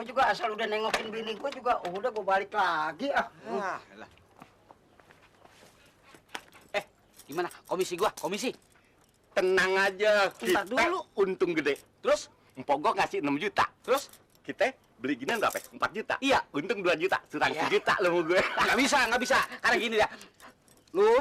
juga asal udah nengokin bini gue juga, udah gue balik lagi ah. Gimana komisi gua? Komisi? Tenang aja, kita dulu. untung gede. Terus? Empok gua ngasih 6 juta. Terus? Kita beli ginian berapa? 4 juta. Iya. Untung 2 juta, surang Iya. 1 juta lu sama gue. Nggak bisa. Karena gini dah. Lu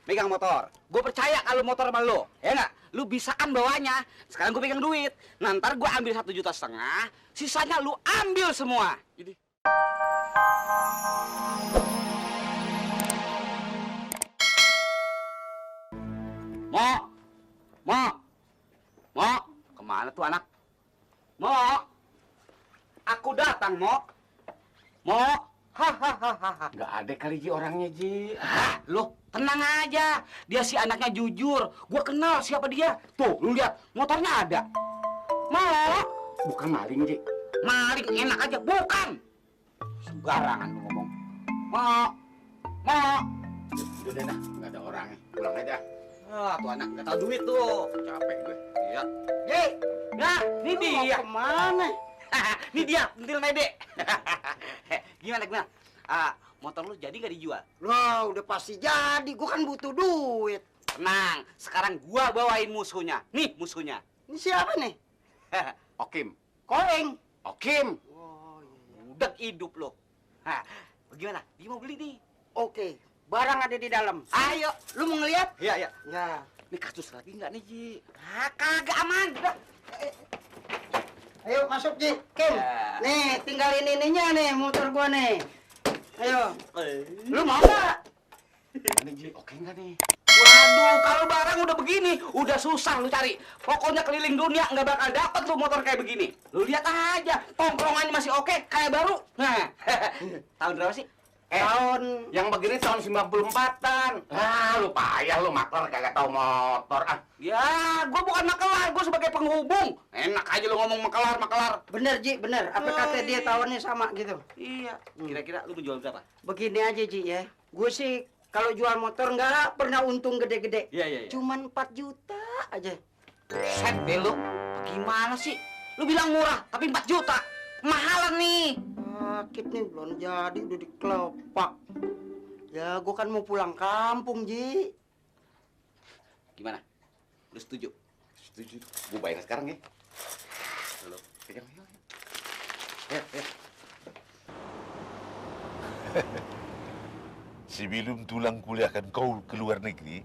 megang motor. Gue percaya kalau motor sama lu, ya nggak? Lu bisaan bawanya. Sekarang gue pegang duit. Nah, ntar gue ambil 1,5 juta, sisanya lu ambil semua. Jadi. Mo, kemana tuh anak? Mo, aku datang, Mo. Hahaha. Nggak ada kali Ji orangnya Ji. Loh, tenang aja. Dia si anaknya jujur. Gua kenal siapa dia. Tuh, lu lihat, motornya ada. Mo, Bukan maling Ji. maling enak aja, bukan. Sembarangan lu ngomong. Mo. Udah dah, nggak ada orangnya. Pulang aja. Tuh anak nggak tahu duit tuh. Capek gue. Iya. Ye, nah, ini dia. Kemana? Ini dia, pentil mede. Gimana? Motor lu jadi nggak dijual? Loh, udah pasti jadi. Gue kan butuh duit. Tenang, sekarang gua bawain musuhnya. Nih musuhnya. Ini siapa nih? Okim. Koeng. Okim. Oh, iya. Udah hidup lo. Bagaimana? Dia mau beli nih. Oke, barang ada di dalam. Ayo, lu mau ngeliat? Iya. Ya. Ini kasus lagi nggak nih, Ji? Kagak aman. Udah. Ayo masuk Ji, Kim. Ya. Nih, tinggalin ininya nih, motor gua nih. Ayo. Lu mau nggak? Ini Ji, oke nggak nih? Waduh, kalau barang udah begini, udah susah lu cari. Pokoknya keliling dunia nggak bakal dapet lu motor kayak begini. Lu lihat aja, tongkrongannya masih oke, kayak baru. Nah, tahun berapa sih? Tahun Yang begini tahun 94-an. Lu payah lu maklar kagak tahu motor. Ya, gua bukan makelar, gua sebagai penghubung. Enak aja lu ngomong makelar. bener Ji, bener. Apa kata dia tahunnya sama gitu? Iya. Kira-kira lu menjual berapa? Begini aja Ji ya. Gue sih kalau jual motor nggak pernah untung gede-gede. Iya. Cuman 4 juta aja. Set deh lu. Gimana sih? Lu bilang murah, tapi 4 juta. Mahalan nih. Sakit nih, belum jadi udah dikelepak. Ya, gue kan mau pulang kampung, Ji. Gimana? Lu setuju? Setuju. Gue bayar sekarang ya. Halo. Pegang. Ya. Sebelum tulang kuliahkan kau ke luar negeri,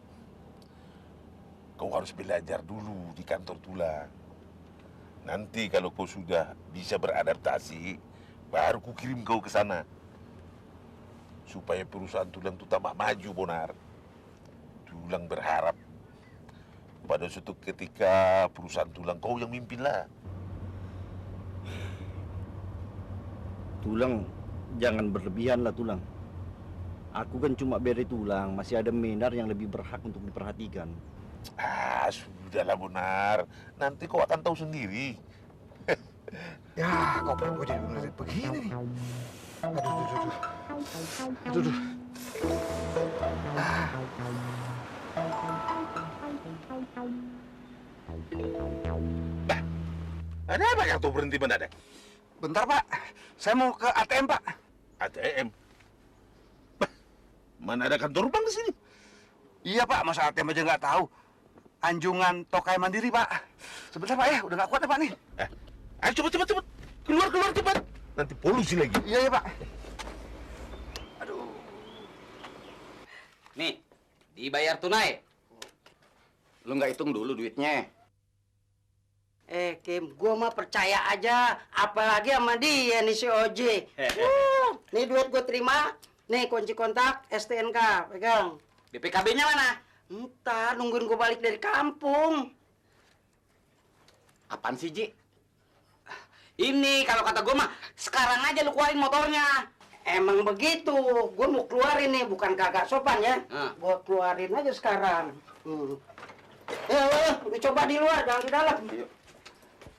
kau harus belajar dulu di kantor tulang. Nanti kalau kau sudah bisa beradaptasi, baru ku kirim kau ke sana. Supaya perusahaan tulang itu tambah maju, Bonar. Tulang berharap pada suatu ketika perusahaan tulang kau yang mimpinlah. Tulang, jangan berlebihan lah Tulang. Aku kan cuma beri tulang, masih ada Minar yang lebih berhak untuk diperhatikan. Sudahlah Bonar. Nanti kau akan tahu sendiri. Ya, kok gue jadi ngeliat begini nih. Aduh. Bah, ada apa yang tuh berhenti mendadak? Bentar, Pak. Saya mau ke ATM, Pak. ATM? Bah, mana ada kantor bank di sini? Iya, Pak. Masa ATM aja nggak tahu. Anjungan Tokai Mandiri, Pak. Sebentar, Pak ya. Udah nggak kuat ya, Pak nih. Ayo cepet. Keluar cepat. Nanti polusi lagi. Iya, Pak. Nih, dibayar tunai. Lu nggak hitung dulu duitnya. Kim, gue mah percaya aja. Apalagi sama dia nih si Oji. Nih duit gue terima. Nih kunci kontak, STNK, pegang. BPKB-nya mana? Entar nungguin gue balik dari kampung. Apaan sih Ji? Ini kalau kata gue mah, sekarang aja lu keluarin motornya. Emang begitu. Gue mau keluarin nih, bukan kagak sopan ya. Gue keluarin aja sekarang. Lu coba di luar, jangan di dalam.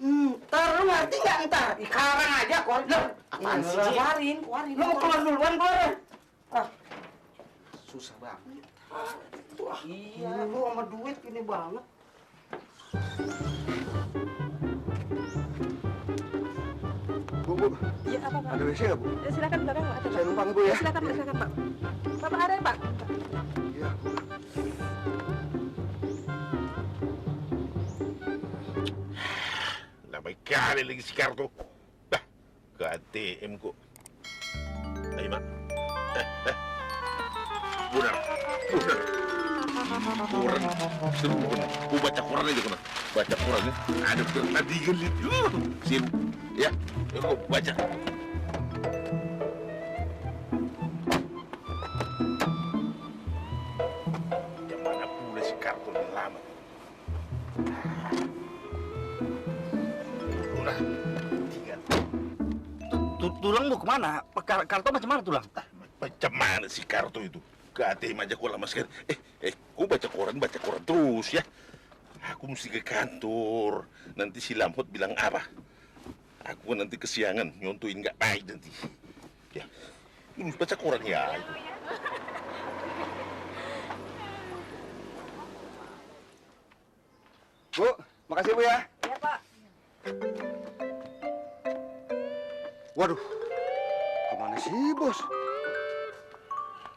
Ntar lu ngerti nggak ntar? Sekarang aja keluarin. Apaan sih, Ji? Keluarin. Lu mau keluar duluan, keluar. Susah banget. Wah, iya. Lu sama duit ini banget. Bu, Bu. Iya, apa, Pak? Ada WC nggak, Bu? Ya, silakan belakang, Pak. Ada, Saya Pak. numpang, Bu, ya. Silakan, Pak, silakan, Pak. Bapak ada, Pak? Iya, Bu. Lamai kali lagi si Karto. Dah, ke ATM kok. Ayo, Mak. Benar. Koran. Seru benar. Gua baca koran aja kena. Baca koran ya. Ada tadi gelit. Sibuk. Ya, gua baca. Yang mana pula si Karto lebih lama. Udah. Tinggal. Tulang mau kemana? Kartu macam mana tulang? Macam mana si Karto itu? Ke ATM aja kok lama sekali. Kau baca koran terus ya. Aku mesti ke kantor. Nanti si Lampot bilang apa? Aku kan nanti kesiangan, nyontoin nggak baik nanti. Ya, lu baca koran ya. Itu. Bu, makasih, Bu, ya. Iya, Pak. Waduh, kemana sih, Bos?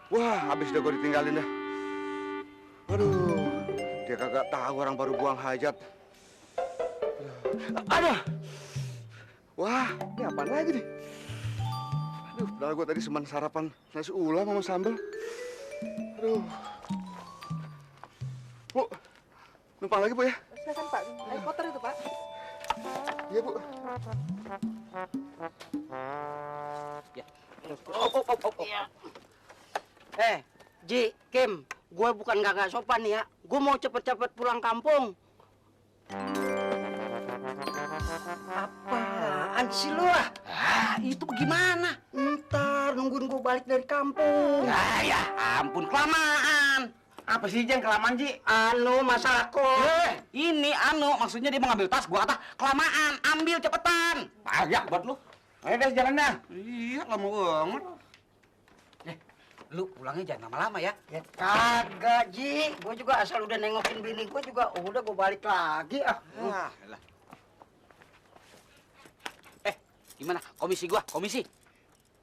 Wah, habis dah gue ditinggalin dah. Waduh, dia kagak tahu orang baru buang hajat. Aduh. Wah, ini apaan lagi nih? Aduh, padahal gue tadi semen sarapan nasi ulam sama sambal. Aduh. Bu, numpang lagi, Bu, ya? Silakan, Pak. Air kotor itu, Pak. Iya, Bu. Ji, Kim, gue bukan kagak sopan ya. Gue mau cepet-cepet pulang kampung. Apaan sih lu ah? Itu bagaimana? Ntar nungguin gue balik dari kampung. Ya ampun, kelamaan. Apa sih Jeng kelamaan Ji? Anu, masalah kok. Ini maksudnya dia mau ngambil tas, gua kata kelamaan, ambil cepetan. Payah buat lu. Ayo deh jalan dah. Iya, lama banget. Lu pulangnya jangan lama-lama ya. Ya kagak, Ji. Gue juga asal udah nengokin bini gue juga udah gue balik lagi ah. Gimana? Komisi gua, komisi.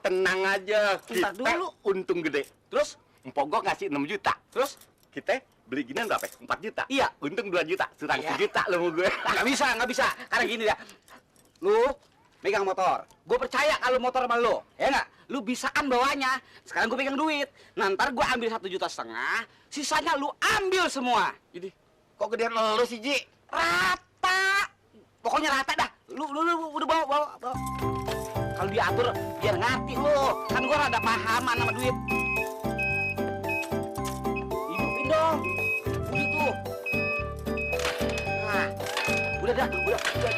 Tenang aja, Bentar kita dulu. untung gede. Terus? Mpok gua ngasih 6 juta. Terus? Kita beli ginian berapa? 4 juta. Iya. Untung 2 juta, surang Iya. 1 juta lu sama gue. Nggak bisa. Karena gini ya. Lu megang motor. Gue percaya kalau motor sama lu. Ya nggak? Lu bisaan bawanya. Sekarang gue pegang duit. Nah, ntar gue ambil 1,5 juta. Sisanya lu ambil semua. Jadi, Kok gedean lu sih, Ji? rata. Pokoknya rata dah. Lu udah bawa. Kalau diatur biar ngerti lu. Kan gue rada pahaman sama duit. Hidupin dong. Begitu. Nah, udah.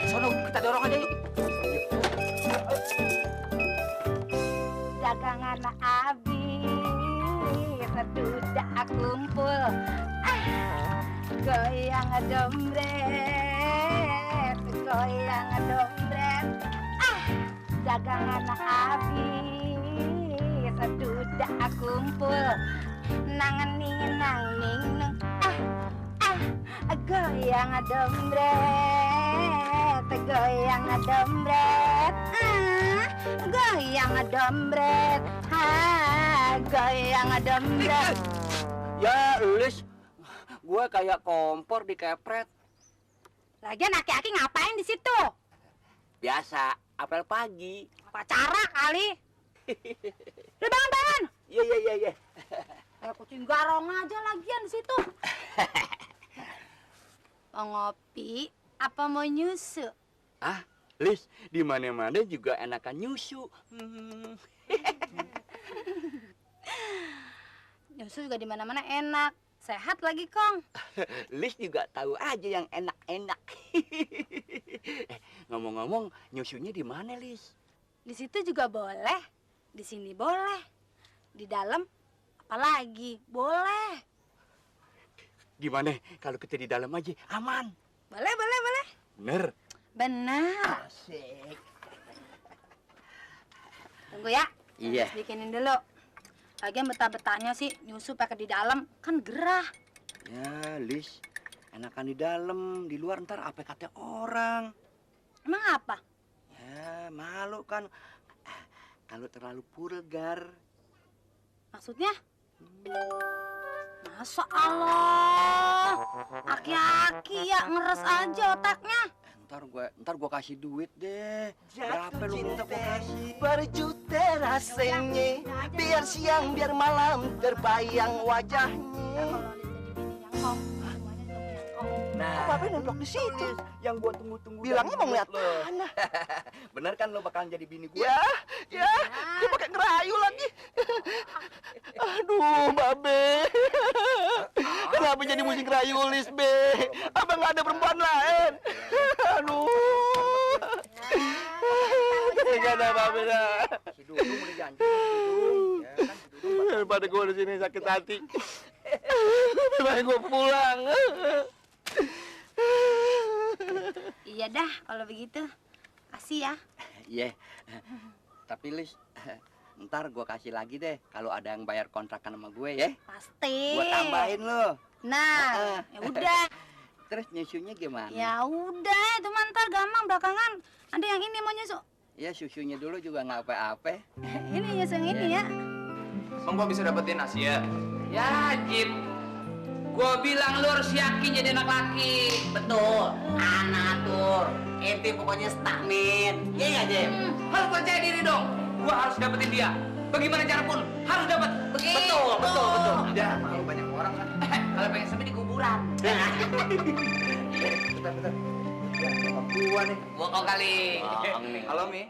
Sono kita dorong aja yuk. Dagangan habis, sudah kumpul. Goyang dompet, dagangan habis, sudah kumpul. Nang ning, goyang dompet, goyang dompet. Goyang dompet. Ya, Lis. Gue kayak kompor dikepret. Lagian aki-aki ngapain di situ? Biasa, apel pagi. Pacara kali. Udah bangun. Iya. Kayak kucing garong aja lagian di situ. Mau ngopi apa mau nyusu? Ah, Lis, di mana-mana juga enakan nyusu. Nyusu juga di mana-mana enak. Sehat lagi, Kong. Lis juga tahu aja yang enak-enak. Ngomong-ngomong, nyusunya di mana, Lis? Di situ juga boleh. Di sini boleh. Di dalam apalagi boleh. Gimana kalau kita di dalam aja aman? Boleh. Bener. Benar. Asik. Tunggu ya. Iya. Bikinin dulu. Lagian betah-betahnya sih nyusu pakai di dalam kan gerah. Ya, Lis. Enakan di dalam, di luar ntar apa kata orang. Emang apa? Ya, Ya, malu kan. Kalau terlalu vulgar. Maksudnya? Masa Allah, aki-aki ya ngeres aja otaknya. Ntar gua kasih duit deh. Berapa lu minta gua kasih? Berjuta rasanya, biar siang biar malam terbayang wajahnya. Kalau udah jadi bini yang kong, semuanya dong yang kong. Nah, Kok Babe nemplok di situ? yang gua tunggu-tunggu. Bilangnya mau ngeliat lo. tanah. Bener kan lo bakalan jadi bini gua? Ya, dia pakai ngerayu lagi. Aduh, Babe. Kenapa jadi musik rayulis, Be? Abang nggak ada perempuan lain. Aduh. Gak ada Babe dah. Si Dudung udah janji. Si Dudung. Ya kan, si Dudung bakal- Daripada gue di sini sakit hati. Lebih baik gue pulang. Iya dah, kalau begitu. Kasih ya. Iya. Tapi Lis, ntar gua kasih lagi deh kalau ada yang bayar kontrakan sama gue ya. Pasti. Gua tambahin lo. Nah, ya udah. Terus nyusunya gimana? Ya udah, itu mah ntar gampang belakangan. Ada yang ini mau nyusu. Ya susunya dulu juga nggak apa-apa. Ini nyusu yang ini ya. Emang gua bisa dapetin Asia? Ya, Jim. Gua bilang lu harus yakin jadi anak laki. Betul. Anatur. Ente pokoknya stakmin. Iya nggak, Jem? Harus percaya diri dong. Gua harus dapetin dia. Bagaimana cara pun harus dapat. Betul, betul, betul. Ya, kalau banyak orang kan. Kalau pengen sepi di kuburan. Bentar. Ya, bokap gua nih. Bohong kali. Bohong nih. Halo, Mi.